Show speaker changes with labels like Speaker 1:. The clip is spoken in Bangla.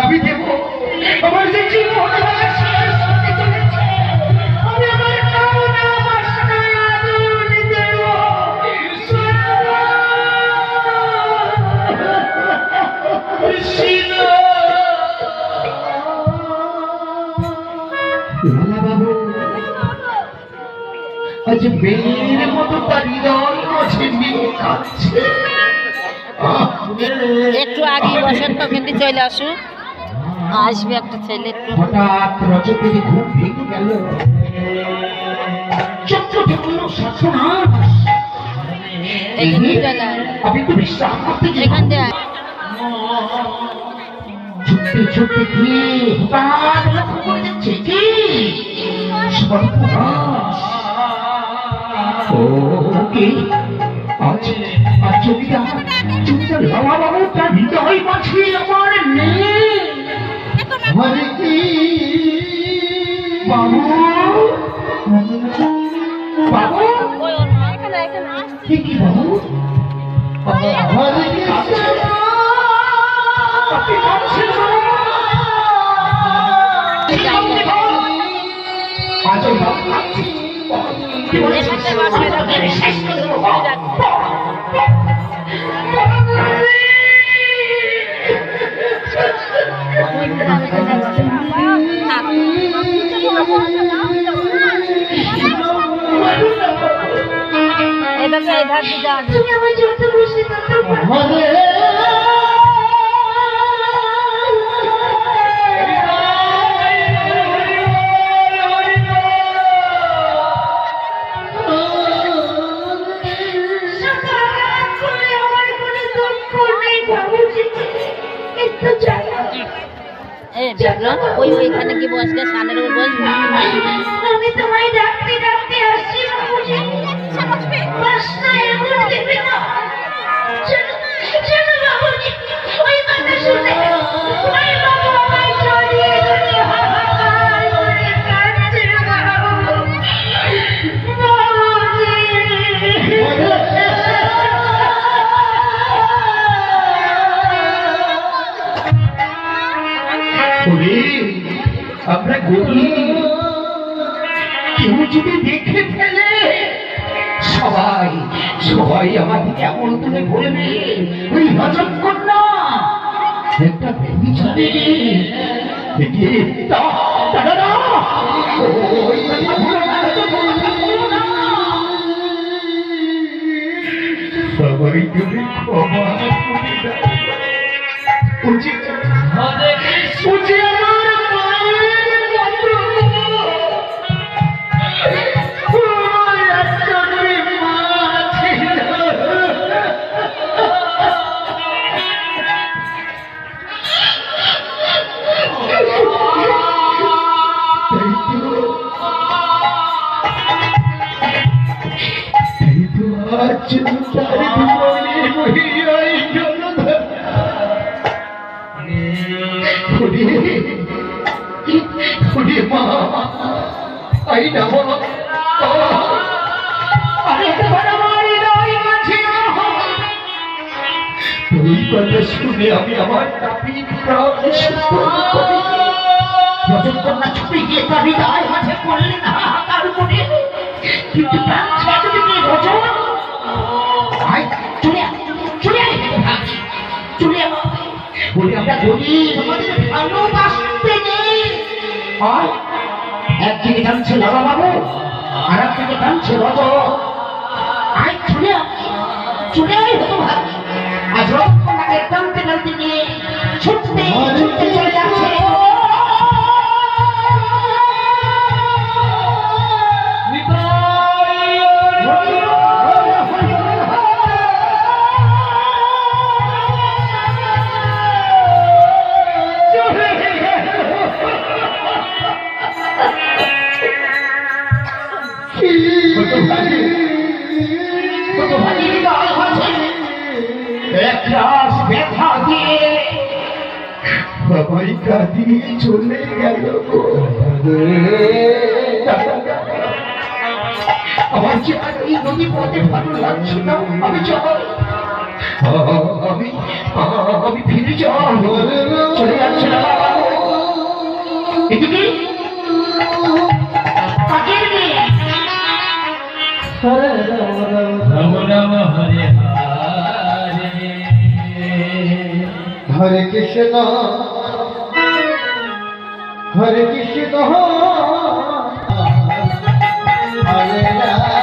Speaker 1: আমি দেব আমার যে জীবন আজ মেয়ের মতো তার হৃদয় মাঝে মেয়ে কাঁদছে।
Speaker 2: একটু আগে বসেন তো, কিন্তু চলে আসুক, আসবে একটা ছেলে। একটু
Speaker 1: হঠাৎ রজতের ঘুম ভেঙে গেল। চক্রটি বলল সর্বনাশ, আপনি তো বিশ্রাম করতে
Speaker 2: এখান দিয়ে
Speaker 1: ছুটতে ছুটতে গিয়ে হঠাৎ লক্ষ্য করে যাচ্ছে কি সর্বনাশ। ওকে আজ জমিদার লালা বাবু তার হৃদয় মাঝে আমার মেয়ে মানে কি বাবু বাবু কি বাবু
Speaker 3: তুমি আমার যত খুশি তত
Speaker 2: ওইখানে কি বসবে, সানের উপর বসবে।
Speaker 3: আমি তোমায় ডাকতে ডাকতে আসছি বাবুজি, বাসনা এমন দেবে না। চলো বাবুজি, ওই কথা শুনে ওই বাবু আমায় জড়িয়ে ধরে হাহাকার করে কাঁদছে বাবু।
Speaker 1: আমরা গরিব, কেউ যদি দেখে ফেলে সবাই সবাই আমাকে এমন করে বলবে ওই হজম কর না একটা ভেবি ছাড়ে সবাই যদি ক্ষমা করে দেয় উচিত উচিত শুনে আমি আমার ছুটে গিয়ে তার হৃদয় মাঝে করলেন হাহাকার করে, কিন্তু একদিকে টানছে লালা বাবু, আর একদিকে টানছে রজ। চলে আজ রক্ষণাকে টানতে টানতে নিয়ে ছুটতে ছুটতে চলে যাচ্ছে। এক রাস ব্যথা দিয়ে সবাই কাঁদিয়ে চলে গেল গো। আমার যে আর এই নদী পথে ভালো লাগছে না, আমি যাই, আমি ফিরে যাই, চলে যাচ্ছে না বাবা। এদিকে
Speaker 3: কাকের মেয়ে
Speaker 4: রাম রাম হরে হরে
Speaker 1: হরে কৃষ্ণ হরে কৃষ্ণ হরে রাম